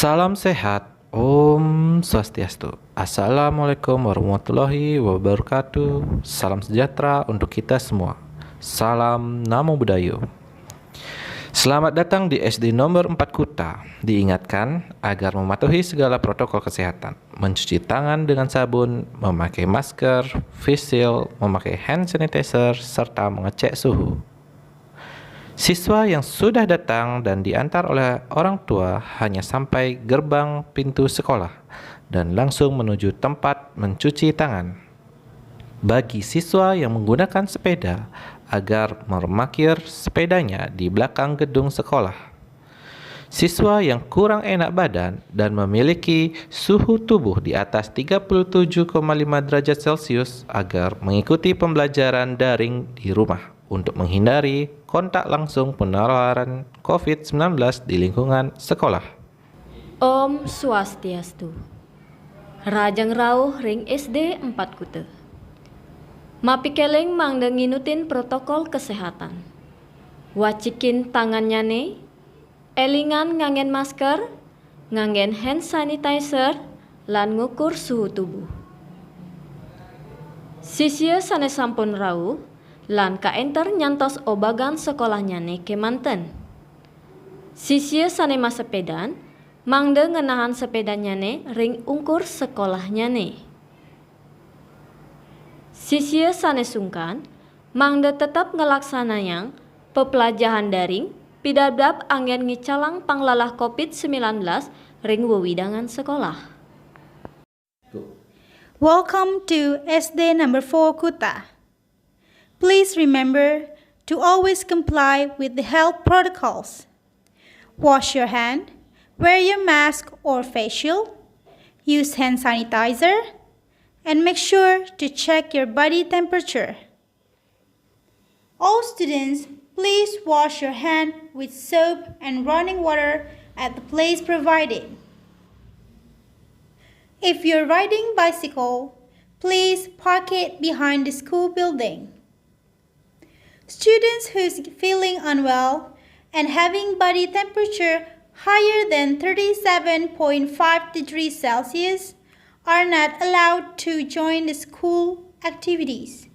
Salam sehat, Om Swastiastu. Assalamualaikum warahmatullahi wabarakatuh. Salam sejahtera untuk kita semua. Salam Namo Buddhaya. Selamat datang di SD nomor 4 Kuta. Diingatkan agar mematuhi segala protokol kesehatan, mencuci tangan dengan sabun, memakai masker, face shield, memakai hand sanitizer, serta mengecek suhu. Siswa yang sudah datang dan diantar oleh orang tua hanya sampai gerbang pintu sekolah dan langsung menuju tempat mencuci tangan. Bagi siswa yang menggunakan sepeda, agar memarkir sepedanya di belakang gedung sekolah. Siswa yang kurang enak badan dan memiliki suhu tubuh di atas 37,5 derajat Celcius agar mengikuti pembelajaran daring di rumah untuk menghindari kontak langsung penularan COVID-19 di lingkungan sekolah. Om Swastiastu. Rajang Rauh Ring SD 4 Kute. Mapikeleng mangda nginutin protokol kesehatan. Wacikin tangannya nih, elingan ngangen masker, ngangen hand sanitizer, lan ngukur suhu tubuh. Sisya sane sampun rauh, lan kaenter nyantos obagan sekolahnya nih kemanten. Sisya sane masepedan, mangda ngenahan sepedanya nih ring ungkur sekolahnya nih. Sisya sane sungkan, mangda tetap ngelaksanayang pepelajaran daring pidadap angin ngicalang panglalah COVID-19 ring wewidangan sekolah. Welcome to SD number 4 Kuta. Please remember to always comply with the health protocols. Wash your hand, wear your mask or face shield, use hand sanitizer, and make sure to check your body temperature. All students, please wash your hand with soap and running water at the place provided. If you're riding bicycle, please park it behind the school building. Students who's feeling unwell and having body temperature higher than 37.5 degrees Celsius are not allowed to join the school activities.